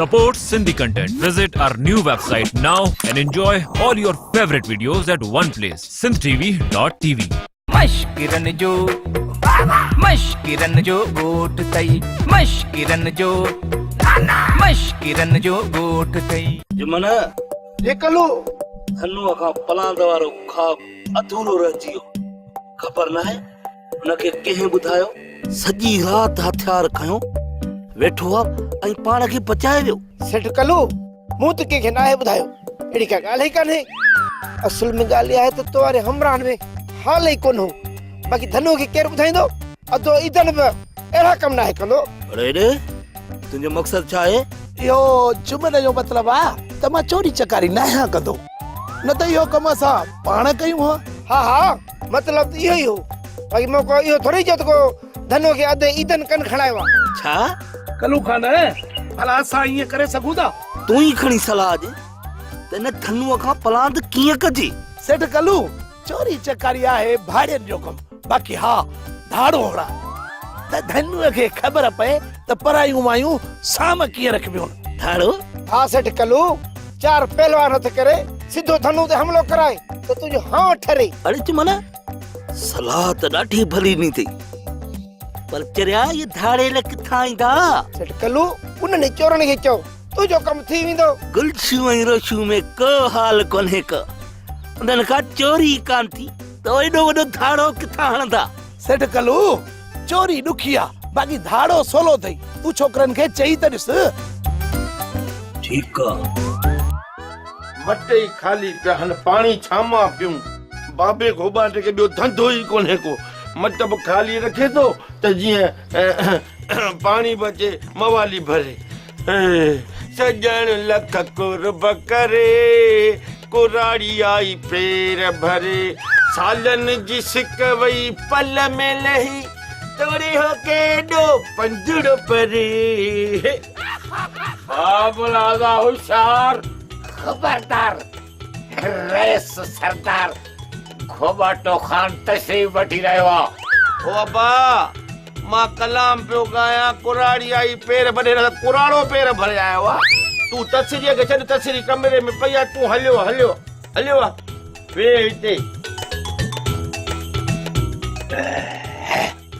Support Sindhi content. Visit our new website now and enjoy all your favorite videos at one place. sindhtv.tv. मश्किरन जो गोट तई मश्किरन जो गोट तई जुमन ये कलो धनु का पलांद वारो ख्वाब अधूरो रहिजी वियो खबर न है उनके कंहिं ॿुधायो सॼी राति हथियार खयो वेठो आहे ऐं पाण खे बचाए वियो सेठ कलू मूं त कंहिंखे नाहे ॿुधायो अहिड़ी का ॻाल्हि ई कान्हे असुल में ॻाल्हि आहे त तोरे हमराहनि में हाल ई कोन हो बाक़ी धनु खे केरु ॿुधाईंदो अधो ईदन बि अहिड़ा कम नाहे कंदो अरे तुंहिंजो मक़सदु छा आहे इहो जुमन जो मतिलबु आहे त मां चोरी चकारी न आहियां कंदो न त इहो कम असां पाण कयूं हा हा मतिलबु त इहो ई हो बाक़ी मूं को इहो थोरी चयो त को धनु खे अधु ईदन कन खणायो आहे छा कलू खान भला असां ईअं करे सघूं था तूं ई खणी सलाह ॾे त हिन धनुअ खां पलांद कीअं कजे सेठ कलू चोरी चकारी आहे भाड़ियुनि जो कमु बाक़ी हा धाड़ो हणा त धनुअ खे ख़बर पए त परायूं मायूं साम कीअं रखबियूं धाड़ो हा सेठ कलू चार पहलवान हथ करे सिधो धनु ते हमलो कराए त तुंहिंजो हाँ ठरे अरे जुमन सलाह त ॾाढी भली नी थी पर चरिया ये धाड़े लाइ किथां ईंदा सेठ कलू उन्हनि चोरनि खे चओ तुंहिंजो कमु थी वेंदो गुलशू ऐं रोशू में को हाल कोन्हे को उन्हनि खां चोरी कान थी त एॾो वॾो धाड़ो किथां हणंदा सेठ कलू चोरी ॾुखी आहे बाक़ी धाड़ो सोलो अथई तूं छोकरनि खे चई त ॾिस ठीकु आहे मटे ई खाली पिया हन पाणी छामा पियूं बाबे घोबाटे खे ॿियो धंधो ई कोन्हे को मट बि खाली रखे थो त जीअं पाणी बचे मवाली भरे सजण लख कुर्ब करे कुराड़ी आई पेर भरे सालन जी सिक वई पल में लही तोरे हो केॾो पंजड़ो परे बाबुलादा होशियार खबरदार रेस सरदार घोबाटो खान तशरीफ वठी रहियो आहे ओ अब्बा मां कलाम पियो गाया कुराड़ी आई पेर भरे कुराड़ो पेर भरे आयो आहे तूं तस्वीर खे छॾ तस्वीर कमरे में पई आहे तूं हलियो वे हिते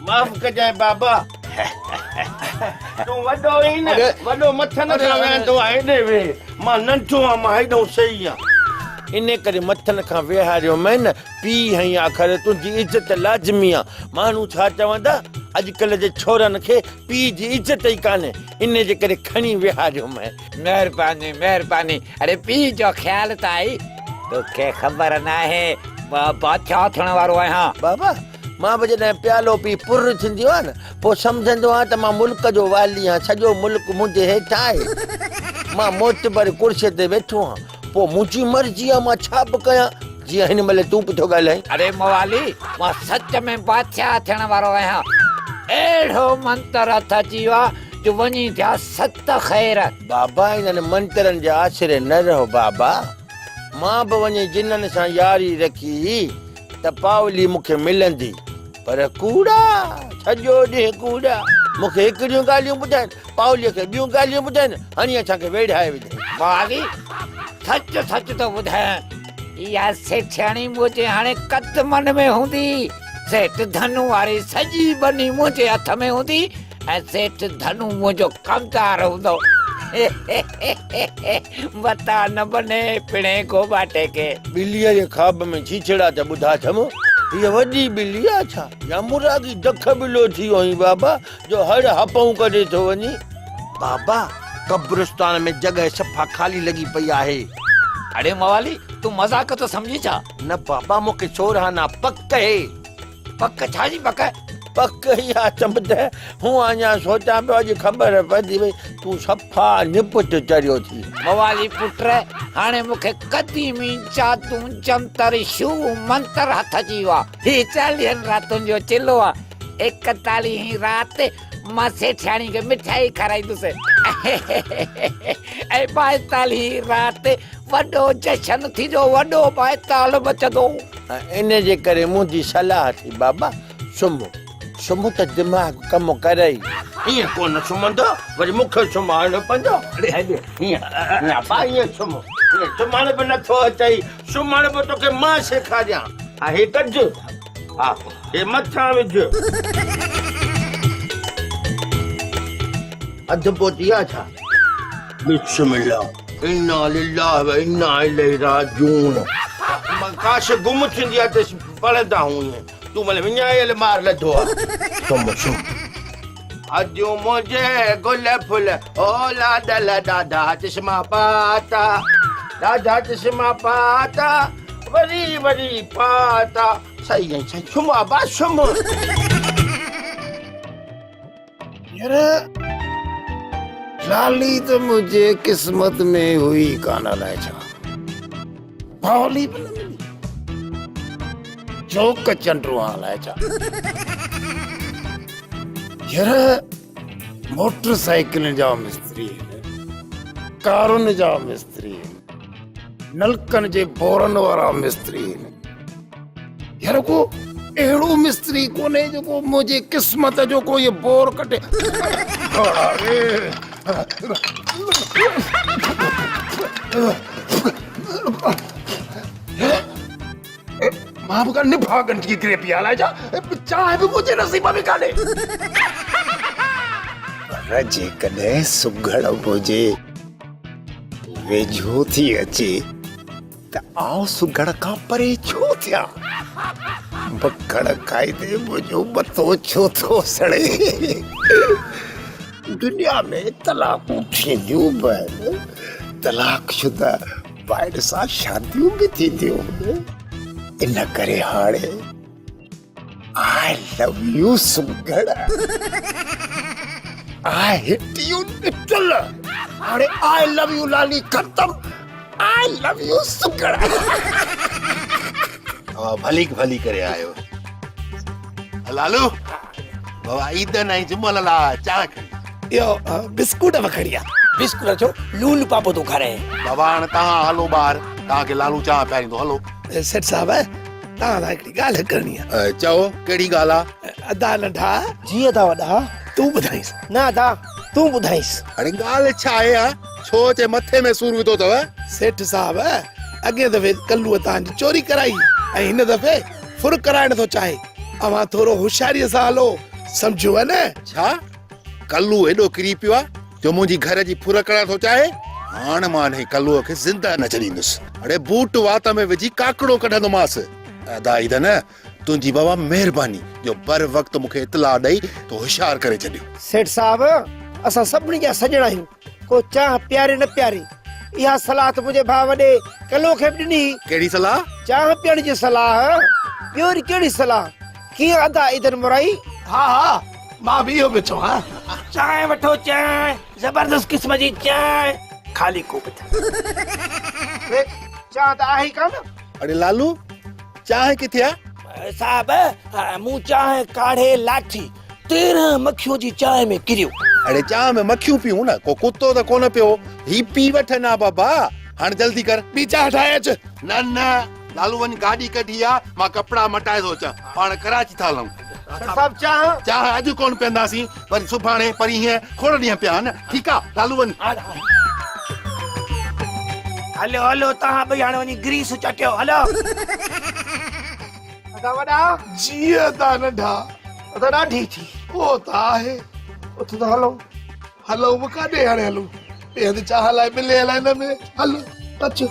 माफ़ कजांइ बाबा तूं वॾो ई न वॾो मथन खां वेहंदो आहे हेॾे वे मां नंढो आहियां मां हेॾो सही आहियां इन करे मथन खां वेहारियो मैं न पी हई आखिर तुंहिंजी इज़त लाज़मी आहे माण्हू छा चवंदा अॼुकल्ह जे छोरनि खे पी जी इज़त ई कान्हे इन जे करे खणी वेहारियो मैं महिरबानी अरे पी जो ख्याल त आई तोखे ख़बर नाहे मां बादशाह थियण वारो आहियां बाबा मां बि जॾहिं प्यालो पी पुर थींदियो आहे न पोइ सम्झंदो आहियां त मां मुल्क जो वाली आहियां सॼो मुल्क मुंहिंजे हेठां आहे मां मोतबर कुर्सीअ ते वेठो आहियां पोइ मुंहिंजी मर्ज़ी आहे मां छा बि कयां जीअं हिन महिल तूं बि थो ॻाल्हाईं अरे मवाली मां सच में बादशाह थियण वारो आहियां अहिड़ो मंत्र हथ अची वियो आहे जो वञी थिया 7 ख़ैर बाबा इन्हनि मंत्रनि जे आसिरे न रहो बाबा मां बि वञी जिन्हनि सां यारी रखी त पावली मूंखे मिलंदी पर कूड़ा सॼो ॾींहुं कूड़ा मूंखे हिकिड़ियूं ॻाल्हियूं ॿुधाइनि पावलीअ खे ॿियूं ॻाल्हियूं ॿुधाइनि हाणे असांखे वेढ़ाए विझनि मवाली सच तो ॿुधायां इहा सेठियाणी मुंहिंजे हाणे कदमनि में हूंदी सेठ धनु वारी सॼी बनी मुंहिंजे हथ में हूंदी ऐं सेठ धनु मुंहिंजो कमदार हूंदो बता न बने पिणे घोबाटे के ॿिलीअ जे ख़्वाब में छीछड़ा त ॿुधा छमो हीअ वॾी ॿिली आहे छा या मुरागी दख ॿिलो थी वियो आहीं बाबा जो हर हपऊं करे थो वञी बाबा कब्रिस्तान में जॻह सफ़ा खाली लॻी पई आहे अरे मवाली तू मज़ाक तो समझी छा न बाबा मूंखे सोरहाना पक है पक छाजी पक पक ई आहे चमद हूं अञा सोचां पियो अॼु ख़बर पइजी वई तूं सफ़ा निपुट चढ़ियो थी मवाली पुट हाणे मूंखे क़दीमी जादू जंतर शू मंत्र हथ अची वियो आहे ही 40 रातुनि जो चिलो आहे 41 रात मां सेठियाणी खे मिठाई खाराईंदुसि ऐं 42 रात वॾो जशन थींदो वॾो बाएताल मचंदो इन जे करे मुंहिंजी सलाह थी बाबा सुम्हो सुम्ह त दिमाग़ कम करे ईअं कोन सुम्हंदो वरी मूंखे सुम्हारणो पवंदो ईअं बा ईअं सुम्हण बि नथो अचई सुम्हण बि तोखे मां सेखारियां हा हे कज हा हे मथां विझ अधु पोती आहे छा बिस्मिल्लाह इन्ना लिल्लाह व इन्ना इलैहि राजिऊन काश गुम थींदी आहे त पढ़ंदा हूं ईअं तूं भले विञायल मार लधो आहे अजो मुझे गुल फुल ओ लाडल दादा चश्मा पाता दादा चश्मा पाता वरी वरी पाता सही है सही सुमा बा सुमा यार लाली तो मुझे किस्मत में हुई काना लाए छा भावली भी न मिली चौक चंड्रू लाए छा यार मोटरसाइकिल जा मिस्त्री कारुन जा मिस्त्री नलकन जे बोरन वारा मिस्त्री यार को एड़ो मिस्त्री कोने जो को मुझे किस्मत जो को ये बोर कटे मां का निभागन की ग्रे पियाला जा चाहे भी मुझे नसीब में काने रजे कने सुगड़ मुझे वेझो थी अचे त आओ सुगड़ का परे छो थिया बकड़ खाई दे मुझो बतो छो थो सड़े दुनिया में तलाकूं थींदियूं बहन तलाक शुदा बाइड सां शादियूं भी थींदियूं इन करे हाणे आई लव यू सुगड़ आई हिट यू लिटिल अरे आई लव यू लाली खत्म आई लव यू सुगड़ भली भली करे आयो लालू बाबा ईदन आई जुमल ला चाक यो बिस्कुट वखड़िया बिस्कुट छो लूल पापो तो खारे बाबा हाणे तव्हां हलो ॿाहिरि तव्हांखे लालू चाह पियारींदो हलो सेठ साहब तव्हां सां हिकिड़ी ॻाल्हि करणी आहे चओ कहिड़ी ॻाल्हि आहे अदा नंढा जी अदा वॾा तूं ॿुधाईस न अदा तूं ॿुधाईस अरे ॻाल्हि छा आहे छो जे मथे में सूर विधो अथव सेठ साहब अॻे दफ़े कल्लूअ तव्हांजी चोरी कराई ऐं हिन दफ़े फुर कराइण थो चाहे अवां थोरो होशियारीअ सां हलो सम्झो है न छा कल्लू एॾो किरी पियो आहे जो मुंहिंजी घर जी फुर करण थो चाहे हाणे मां हिन कल्लूअ खे ज़िंदा न छॾींदुसि अरे बूट वात में विझी काकड़ो कढंदोमांसि अदा ई न तुंहिंजी बाबा महिरबानी जो बर वक़्तु मूंखे इतला ॾेई तो होशियार करे छॾियो सेठ साहब असां सभिनी जा सॼणा आहियूं को चाह प्यारे न प्यारे इहा सलाह त मुंहिंजे भाउ वॾे कल्लो खे बि ॾिनी कहिड़ी सलाह चाह पीअण जी सलाह ॿियो वरी कहिड़ी सलाह कीअं अदा ईदन मुराई हा हा मां बि इहो पियो चवां चांहि वठो चांहि ज़बरदस्त क़िस्म जी चांहि खाली कोप चाह त आहे कान अरे लालू चांहि किथे आहे साहब मूं चांहि काढ़े लाठी 13 मक्खियों जी चांहि में किरियो अरे चांहि में मक्खियूं पियूं न को कुत्तो त कोन पियो ही पी वठनि हा बाबा हाणे जल्दी कर ॿी चांहि ठाहे अच न न लालू वञ गाॾी कढी आहे मां कपिड़ा मटाए थो अचां पाण कराची था हलूं सभु चाह चांहि अॼु कोन पीअंदासीं वरी सुभाणे परीहं खोड़ ॾींहं पिया न ठीकु आहे लालू वञ हलो हलो तव्हां ॿई हाणे वञी ग्रीस चटियो हलो अदा वॾा जीअं ता नंढा अदा ॾाढी थी ओ त आहे उथ त हलो हलो बि काॾे हाणे हलूं ॿिए हंधि चाह लाइ मिले हलाए हिन में हलो अचो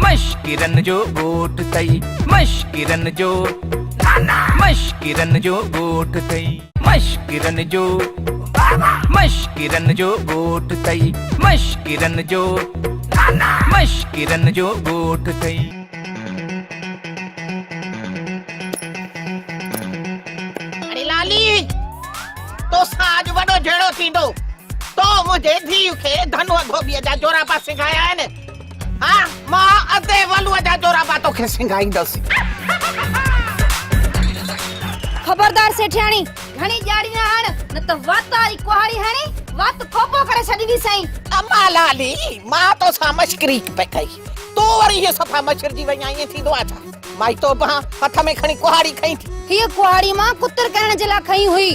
मश्किरन जो गोठ तई मश्किरन जो गोठ तई मश्किरन जो गोठ तई मश्किरन जो गोठ तई अरे लाली तो साज वडो जेड़ो थींदो तो मुझे धीउ खे धनुआ धोबीअ जा जोराबा सिंघाया आहिनि हाँ मां अधे वलूअ जा जोराबा तोखे सिंघाईंदसि खबरदार सेठियाणी घणी ॼाड़ी न हण न त वात वारी कुहाड़ी हणी वात खोपो करे छॾींदी सई अम्मा लाली मां तो सा मश्करी पे कई तो वरी ये सफा मच्छर जी वई आईं थींदो आ छा माई तो बहा हथ में खणी कुहाड़ी खई थी हीअ कुहाड़ी मां कुतर करण जे लाइ खई हुई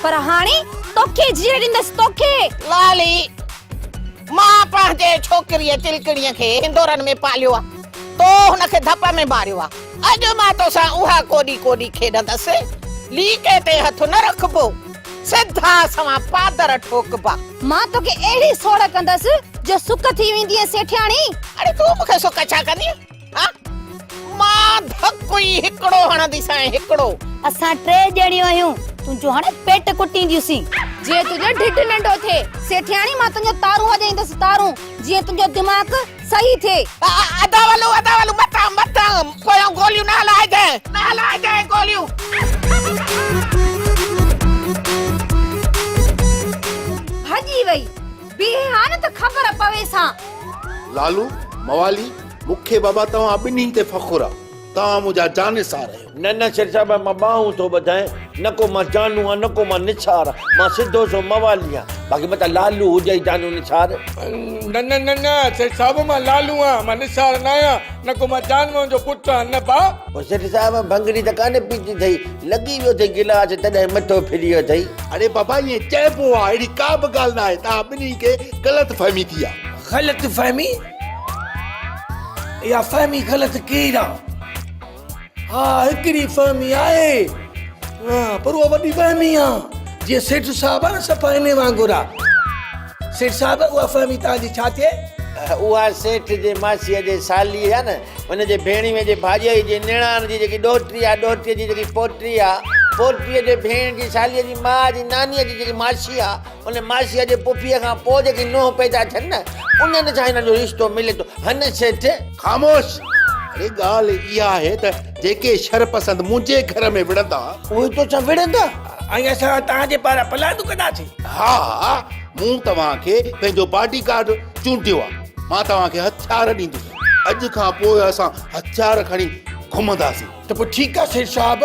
पर हाणे तोखे जीअं ॾींदसि तोखे लाली मां पंहिंजे छोकिरीअ तिलकड़ीअ खे हिंदोरनि में पालियो आहे तो हुनखे धप में मारियो आहे अॼु मां तोसां उहा कोॾी कोॾी खेॾंदसि लीके ते हथ न रखबो सिधा सवा पादर ठोकबा मां तोखे अहिड़ी सोड़ कंदसि जो सुक थी वेंदी आहे सेठियाणी अरे तूं मूंखे सुक छा कंदी हा मां धक ई हिकिड़ो हणंदीसां हिकिड़ो असां टे ॼणियूं आहियूं तुंहिंजो हाणे पेट कुटींदियूंसीं जीअं तुंहिंजो ढिढ नंढो थिए सेठियाणी मां तुंहिंजो तारूं वॼाईंदसि तारूं जीअं तुंहिंजो दिमाग़ सही थिए अदावलू मता पोयां गोलियूं न हलाइजांइ गोलियूं भॼी वई बीहे हाणे त ख़बर पवे सां लालू मवाली मूंखे बाबा तव्हां ॿिन्ही ते फ़खुर आहे तव्हां मुंहिंजा जानिसार आहियो न शेर साहब मां बाहूं तो ॿधाए न को मां जानू आहे न को मां निछार आहे मां सिधो सो मवाली आहे बाक़ी मता लालू हुजे जानू निछार न सेठ साहब मां लालू आहियां मां निसार न आहियां न को मां जानवर जो पुटु आहियां न बा सेठ साहब भंगड़ी त कान्हे पीती अथई लॻी वियो अथई गिलास तॾहिं मथो फिरी वियो अथई अरे बाबा ईअं चइबो आहे अहिड़ी का बि ॻाल्हि न आहे तव्हां ॿिन्ही खे ग़लति फहमी थी आहे ग़लत फहमी या फहमी ग़लत केरु आहे हा हिकिड़ी फहमी आहे पर उहा वॾी फहमी आहे जीअं सेठ साहब आहे न सफ़ा इन वांगुरु आहे सेठ साहब उहा फहमी तव्हांजी छा थिए उहा सेठ जे मासीअ जे साली आहे न हुनजे भेणीअ जे भाॼीअ जी निणान जी जेकी ॾोहिटी आहे ॾोहिटीअ जी जेकी पोटी आहे पोटीअ जे भेण जी सालीअ जी माउ जी नानीअ जी जेकी मासी आहे उन मासीअ जे पुफीअ खां पोइ जेकी नूंहं पैदा थियनि न उन्हनि सां हिन जो रिश्तो मिले थो हन सेठ ख़ामोश अरे ॻाल्हि इहा आहे त जेके शर पसंद मुंहिंजे घर में विढ़ंदा उहे तो छा विढ़ंदा ऐं असां तव्हांजे पारां पलादू कंदासीं हा मूं तव्हांखे पंहिंजो बॉडी गार्ड चूंडियो आहे मां तव्हांखे हथियार ॾींदुसि अॼु खां पोइ असां हथियार खणी घुमंदासीं त पोइ ठीकु आहे सेठ साहब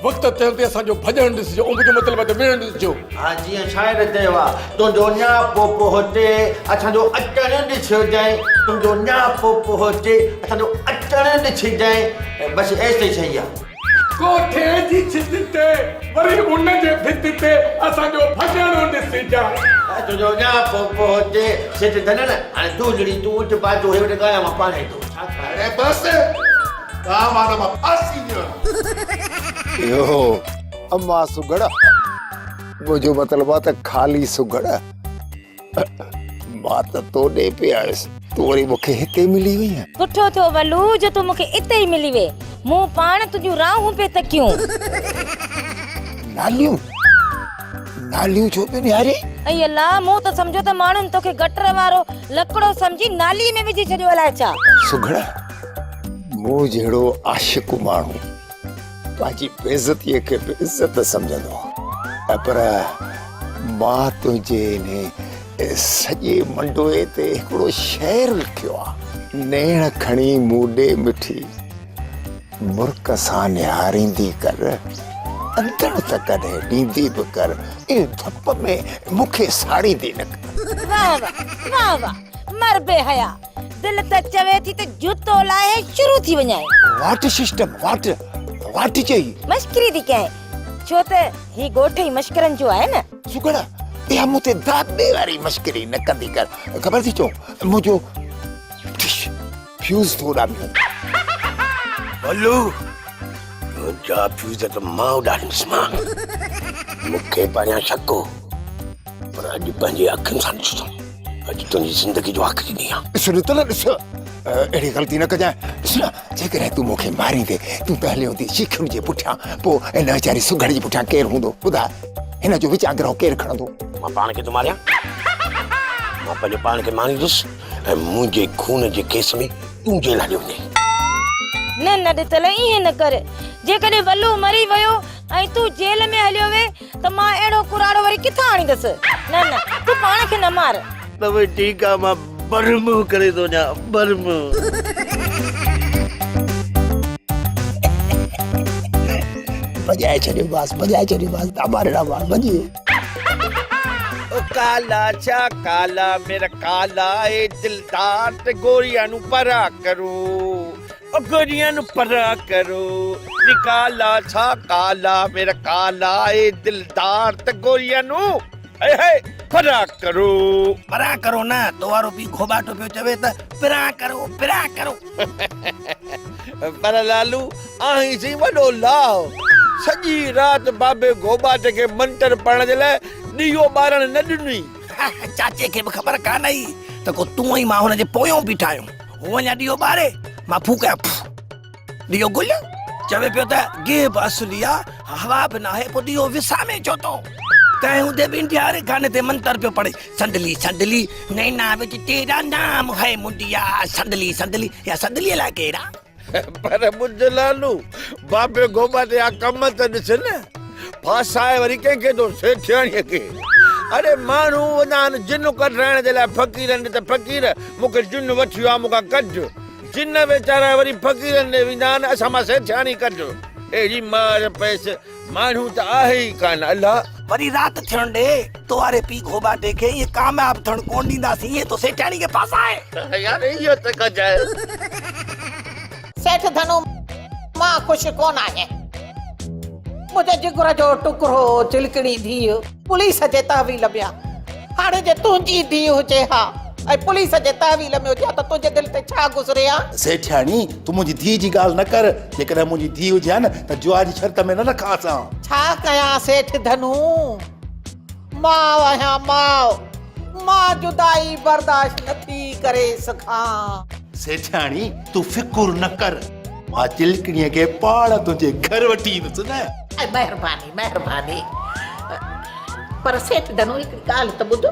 वक़्तु ते असांजो भॼण ॾिसिजो उनजो मतिलबु आहे त विढ़ण ॾिसिजो हा जीअं शाइर चयो आहे तुंहिंजो न्यापो हुते असांजो अचणु ॾिसिजांइ तुंहिंजो न्यापो हुते असांजो अचणु ॾिसिजांइ बसि एतिरी सही आहे कोठे जी छित ते वरी उन जे भित ते असांजो भॼण ॾिसिजांइ तुंहिंजो न्यापो हुते सेठ धन न हाणे दूजड़ी तूं उठ पातो हे वटि ॻाल्हां मां पाणे थो अरे बसि तव्हां मां त मां फासी वियो यो अम्मा सुगड़ मुंहिंजो मतिलबु आहे त ख़ाली सुगड़ मां त तोॾे पे आयुसि तूं वरी मूंखे हिते मिली वई आहे सुठो थियो वलू जो तूं मूंखे इते ई मिली वे मूं पाण तुंहिंजूं राहूं पे तकियूं नालियूं छो पे निहारे ऐं अल्लाह मूं त सम्झो त माण्हुनि तोखे गटर वारो लकड़ो सम्झी नाली में विझी छॾियो अलाए छा सुगड़ मूं जहिड़ो आशिक़ माण्हू पंहिंजी बेइज़तीअ खे बि इज़त सम्झंदो पर मां तुंहिंजे इन सॼे मंडोए ते हिकिड़ो शेर लिखियो आहे नेण खणी मूं ॾे मिठी मुर्क सां निहारींदी कर अंदर त कॾहिं ॾींदी बि कर इन धप में मूंखे साड़ींदी न कर वाह वाह वाह मर बे हया दिल त चवे थी त जूतो लाहे शुरू थी वञाए वाट सिस्टम वाट चई मश्करी थी कहे छो त ही ॻोठ ई मश्करनि जो आहे न सुगड़ इहा मूं ते दादे वारी मश्करी न कंदी कर ख़बर थी चओ मुंहिंजो फ्यूज़ थो उॾामियो बल्लू जा फ्यूज़ त मां उॾाड़ींदुसि मां मूंखे परियां शक हो पर अॼु पंहिंजी अखियुनि सां ॾिसो अॼु तुंहिंजी ज़िंदगी जो आख़िरी ॾींहुं आहे ॾिस ॾिस न ॾिस अहिड़ी ग़लती न कजांइ ॾिस न जेकॾहिं तूं मूंखे मारींदे तूं त हलियो थी शिखुनि जे पुठियां पोइ हिन वीचारी सुगड़ जे पुठियां केरु हूंदो ॿुधाए हिन जो विचाग्रह केरु खणंदो मां पाण खे थो मारियां मां पंहिंजे पाण खे मारींदुसि ऐं मुंहिंजे खून जे केस में तूं जेल हली वञे न न ॾितल ईअं न कर जेकॾहिं वल्लू मरी वियो ऐं तूं जेल में हलियो वे त मां अहिड़ो कुराड़ो वरी किथां आणींदसि न न तूं पाण खे न मार त भई ठीकु आहे मां बर्म करे थो वञा बर्म बजाए छॾियो बास दाबारे बास भॼी काला छा काला मेरा काला ए दिलदार ते गोरियां नु परा करो गोरियां नु परा करो निकाला छा काला मेरा काला ए दिलदार त गोरियां नु ए परा करो ना तोवारो पी खोबाटो पियो चवे त पिरा करो पर लालू आही सी वडो लाओ सजी रात बाबे गोबाट के मंत्र पढ़ण जे लाइ दियो बारण न ॾिनी चाचे खे बि ख़बर कान आई त को तूं ई मां हुन जे पोयों बीठायो हो वञा ॾियो ॿारे मां फूकिया ॾियो गुल चवे पियो त गेब असली आ हवा बि न आहे पोइ ॾियो विसामे छो तो तंहिं हूंदे बि इंडिया गाने ते मंत्र पियो पढ़े संदली संदली नैना विच तेरा नाम है मुंडिया संदली संदली या संदली लाइ केरा पर बुध लालू बाबे गोबाट जा कम त ॾिस न फासाए वरी कंहिंखे थो सेठियाणीअ खे अरे माण्हू वञा जिन कढाइण जे लाइ फ़क़ीरनि त फ़क़ीर मूंखे जिन वठी वियो आहे मूंखां कढ जिन वीचारा वरी फ़क़ीरनि ॾे वेंदा आहिनि असां मां सेठियाणी कढ अहिड़ी मार पैसे माण्हू त आहे ई कान अल्लाह वरी रात थियण ॾे तोवारे पी घोबाटे खे ये कामयाब थियण कोन ॾींदासीं ये तो सेठाणी खे फासाए यार इहो त कजाए सेठ धनु मां ख़ुशि कोन आहियां मुंहिंजे जिगर जो टुकड़ो चिलकड़ी धीउ पुलिस जे तहवील में आहे हाणे जे तुंहिंजी धीउ हुजे हा ऐं पुलिस जे तहवील में हुजे हा त तुंहिंजे दिलि ते छा गुज़रे हा सेठियाणी तूं मुंहिंजी धीउ जी ॻाल्हि न कर जेकॾहिं मुंहिंजी धीउ हुजे हा न त जुआ जी शर्त में न रखां असां छा कयां सेठ धनु मां आहियां मां जुदाई बर्दाश्त नथी करे सघां सेठियाणी तूं फिकुर न कर मां चिलकड़ीअ खे पाण तुंहिंजे घर वठी ईंदुसि न महिरबानी पर सेठ धनु हिकिड़ी ॻाल्हि त ॿुध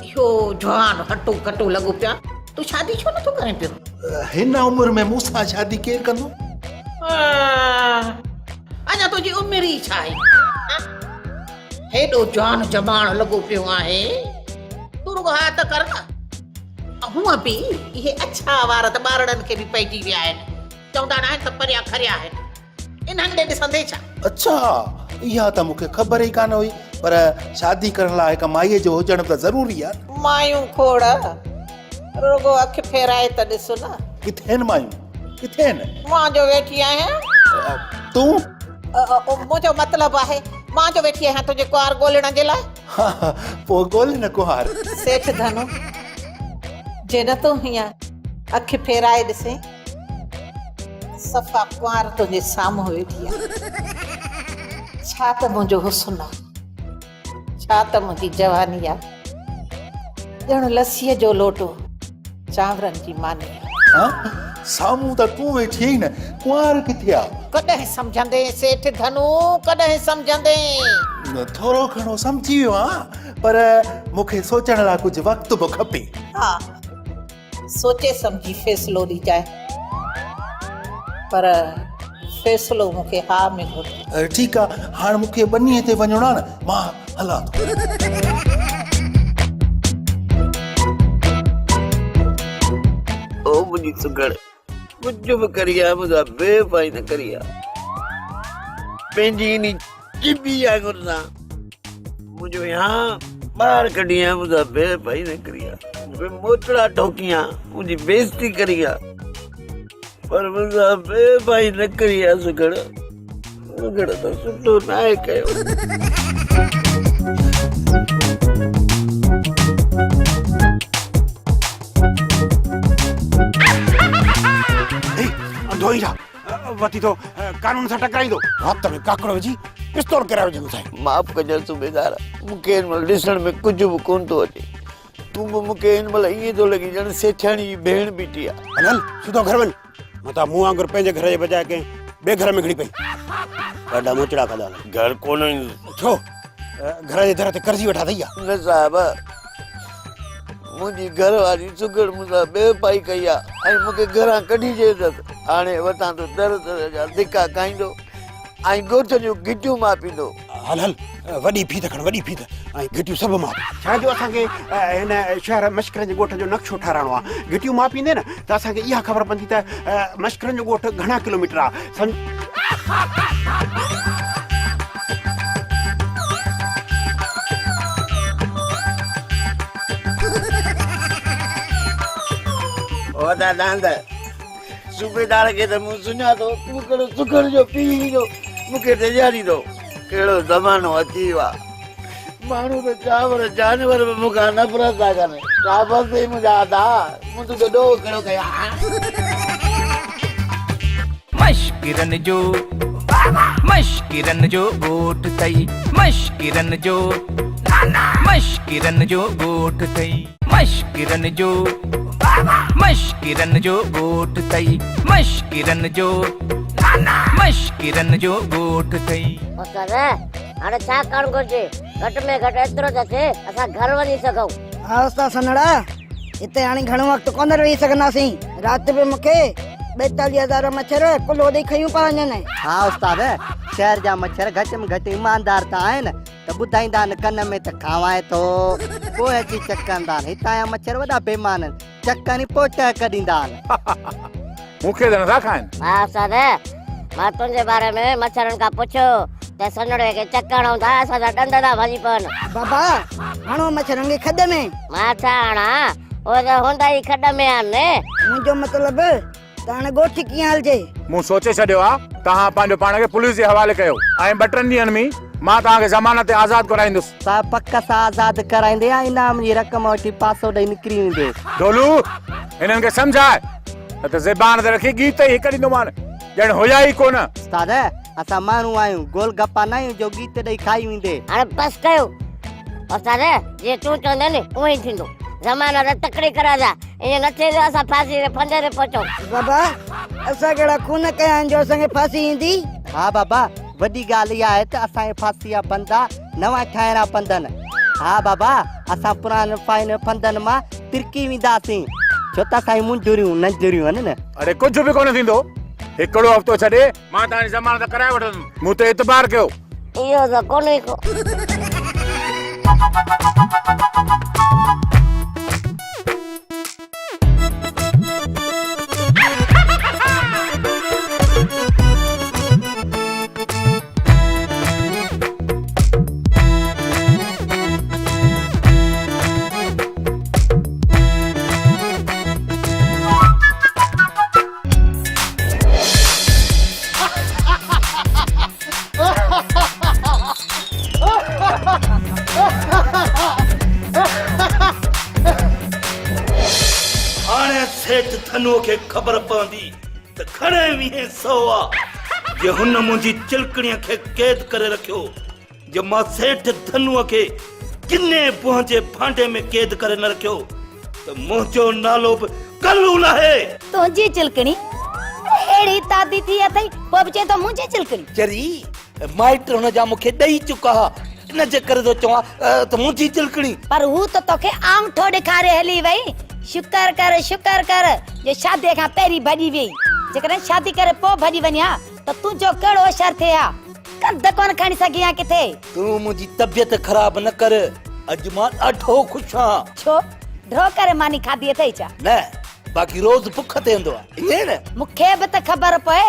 इहो जवान हटो कटो लॻो पिया तूं शादी छो नथो करे पियो हिन उमिरि में मूंसां शादी केरु कंदो अञा तुंहिंजी उमिरि ई छा आहे हेॾो जवान जमाण लॻो पियो आहे तूं रुॻो हा त कर न हूअं बि इहे अछा वार त ॿारड़नि खे बि पइजी विया आहिनि चवंदा न आहिनि त परियां खरिया आहिनि इन्हनि ॾे ॾिसंदे छा अच्छा इहा त मूंखे ख़बर ई कान हुई पर शादी करण लाइ हिकु माईअ जो हुजण त ज़रूरी आहे मायूं खोड़ रुॻो अखि फेराए त ॾिस न किथे आहिनि मायूं किथे आहिनि मां जो वेठी आहियां तूं मुंहिंजो मतिलबु आहे मां जो वेठी आहियां तुंहिंजे कुंवार ॻोल्हण जे लाइ पोइ ॻोल्हे न कुंवार सेठ धनु जे न तूं हीअं अखि फेराए ॾिसे सफ़ा कुंवार तुंहिंजे साम्हूं वेठी आहे छा त मुंहिंजो हुस्न आहे छा त मुंहिंजी जवानी आहे ॼण लस्सीअ जो लोटो चांवरनि जी मानी आहे साम्हूं त तूं वेठी आहीं न कुंवार किथे आहे कॾहिं सम्झंदे सेठ धनु कॾहिं सम्झंदे थोरो घणो सम्झी वियो आहियां पर मूंखे सोचण लाइ कुझु वक़्तु बि खपे हा सोचे सम्झी फ़ैसिलो ॾिजाए पर फ़ैसिलो मूंखे हा में घुर ठीकु आहे हाणे मूंखे ॿनीअ ते वञिणो आहे न मां हलां थो ओ मुंहिंजी सुगड़ कुझु बि करिया मुंहिंजा बेफ़ाई न करिया पंहिंजी इन चिबी वांगुर सां मुंहिंजो यहाँ ॿाहिरि कढी आहे मुंहिंजा बेफ़ाई न करिया मूंखे मोचड़ा ठोकिया मुंहिंजी बेइज़ती करी आहे पर मुंहिंजा बेफ़ाई न करी आहे सुगड़ सुगड़ त सुठो न आहे कयो धोई जा वती तो कानून सां टकराईंदो हथ में काकड़ो विझी पिस्तौल करायो जंग साईं माफ़ कजो सूबेदार मूंखे हिन महिल ॾिसण में कुझु बि कोन थो अचे तूं बि मूंखे हिन महिल ईअं थो लॻे ॼण सेठियाणी जी भेण बीठी आहे हल सिधो घर वञ मता मुंहुं वांगुरु पंहिंजे घर जे बजाए कंहिं ॿिए घर में खणी पई ॾाढा मोचड़ा कंदा घर कोन छो घर जे दर ते कर्ज़ी वठा अथई न साहिब मुंहिंजी घर वारी सुगड़ मूंसां बेवफ़ाई कई आहे ऐं मूंखे घरां कढी ॾे त हाणे वठां थो दर दर जा धिका खाईंदो ऐं ॻोठ जूं गिटियूं मापींदो हल हल वॾी फीत खण वॾी फीत ऐं गिटियूं सभु माप छा जो असांखे हिन शहर मश्करनि जे ॻोठ जो नक्शो ठाराइणो आहे गिटियूं मापींदे न त असांखे इहा ख़बर पवंदी त मश्करनि जो ॻोठ घणा किलोमीटर आहे सूबेदार खे त मूं सुञातो तूं कहिड़ो सुखण जो पीउ जो मूंखे ॾेखारींदो कहिड़ो ज़मानो अची वियो आहे माण्हू त चांवर जानवर बि मूंखां नफ़रत था कनि शाबाश मुंहिंजा अदा मूं तुंहिंजो ॾोह कहिड़ो कयो मश्किरन जो ॻोठ अथई मश्किरन जो ॻोठ अथई मश्किरन जो ॻोठ अथई मश्किरन जो ॻोठ अथई हाणे छा करणु घुरिजे घटि में घटि एतिरो त थिए असां घर वञी सघूं हा उस्ताद सनड़ा हिते हाणे घणो वक़्तु कोन रही सघंदासीं राति बि मूंखे 42,000 मच्छर कुलो ॾेई खयूं पिया वञनि हा उस्ताद शहर जा मच्छर घटि में घटि ईमानदार त आहिनि त ॿुधाईंदा आहिनि कन में त खावाए थो पोइ अची चकंदा आहिनि हितां जा मच्छर वॾा बेईमान आहिनि चकनि पोइ टहक ॾींदा आहिनि मूंखे त नथा खाइनि हा उस्ताद मां तुंहिंजे बारे में मच्छरनि खां पुछियो त सनड़े खे चकण हूंदा असांजा ॾंद था भॼी पवनि बाबा हाणो मच्छरनि खे खॾ में मां छा हणा उहे त हूंदा ई खॾ में आहिनि मुंहिंजो मतिलबु त हाणे ॻोठ कीअं हलजे मूं सोचे छॾियो आहे तव्हां पंहिंजो पाण खे पुलिस जे हवाले कयो ऐं 2-3 ॾींहंनि में मां तव्हांखे ज़मानत ते आज़ादु कराईंदुसि साहब पक सां आज़ादु कराईंदे या इनाम जी रक़म वठी पासो ॾेई निकिरी वेंदे ढोलू हिननि खे सम्झाए न त ज़बान ते रखी गीत ई हिकु ॾींदोमान ॼण हुया ई कोन उस्ताद असां माण्हू आहियूं गोल गप्पा न आहियूं जो गीत ॾेई खाई वेंदे हाणे बस कयो उस्ताद जीअं तूं चवंदे न उअं ई थींदो ज़माना त तकड़ी करा जा ईअं न थिए असां फांसी जे फंदे ते पहुचूं बाबा असां कहिड़ा खून कया आहिनि जो असांखे फांसी ईंदी हा बाबा वॾी ॻाल्हि इहा आहे त असांजे फांसी जा बंदा नवां ठाहिणा पवंदनि हा बाबा असां पुराणे फाइन फंदनि मां तिरकी वेंदासीं छो त असांजी मुंझुरियूं नंझुरियूं आहिनि न अरे कुझु बि कोन थींदो हिकिड़ो हफ़्तो छॾे मां तव्हांजी ज़मानत कराए वठंदुमि मूं ते एतबार कयो इहो त कोन्हे को सेठ धनुअ खे ख़बर पवंदी त खणे वीहे सौआ जे हुन मुंहिंजी चिलकणीअ खे क़ैद करे रखियो जे मां सेठ धनुअ खे किने पंहिंजे फांडे में क़ैद करे न रखियो त मुंहिंजो नालो बि कल्लू न आहे तुंहिंजी चिलकणी अहिड़ी तादी थी अथई पोइ बि चए थो मुंहिंजी चिलकणी चरी माइट हुन जा मूंखे ॾेई चुका इन जे करे थो चवां त मुंहिंजी चिलकणी पर हू त तोखे आंगठो ॾेखारे हली वई शुक्र कर जो शादी खां पहिरीं भॼी वई जेकॾहिं शादी करे पोइ भॼी वञा त तुंहिंजो कहिड़ो असर थिए हा कंध कोन खणी सघी हा किथे तूं मुंहिंजी तबियत ख़राब न कर अॼु मां ॾाढो ख़ुशि आहियां छो ड्रो करे मानी खाधी अथई छा न बाक़ी रोज़ बुख ते हूंदो आहे ईअं न मूंखे बि त ख़बर पए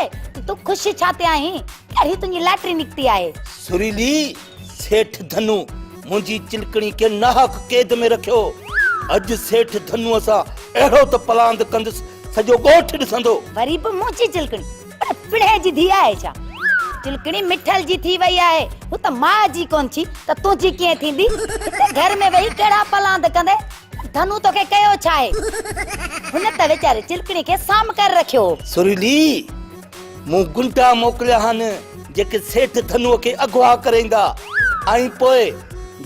तूं ख़ुशि छा ते आहीं कहिड़ी तुंहिंजी लैटरी निकिती आहे सुरीली सेठ धनु मुंहिंजी चिलकणी खे नाहक क़ैद में रखियो अॼु सेठ धनुअ सां अहिड़ो त पलांद कंदुसि सॼो ॻोठ ॾिसंदो वरी बि मुंहिंजी चिलकणी पर पिणे जी धीउ आहे छा चिलकणी मिठल जी थी वई आहे हू त मां जी कोन थी त तुंहिंजी कीअं थींदी हिते घर में वेही कहिड़ा पलांद कंदे धनु तोखे कयो छा आहे हुन त वीचारे चिलकणी खे साम करे रखियो सुरीली मूं गुंडा मोकिलिया आहिनि जेके सेठ धनुअ खे अगवा करेंदा ऐं पोइ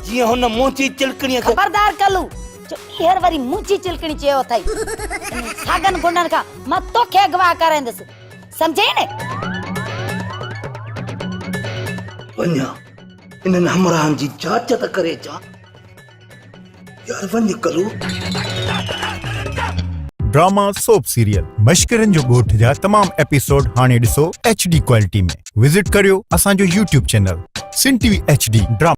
जीअं हुन मुंहिंजी चिलकणीअ खे खबरदार कलू जो ईहर वरी मुंहिंजी चिलकणी चयो अथई सागन गुंडनि खां मां तोखे अगवा कराईंदसि सम्झे न वञा इन्हनि हमराहनि जी जांच त करे अचां यार वञ कलू ड्रामा सोप सीरियल मश्किरन जो ॻोठ जा तमाम एपिसोड हाणे ॾिसो HD क्वालिटी में विजिट करियो असांजो YouTube चैनल सिन TV HD ड्रामा।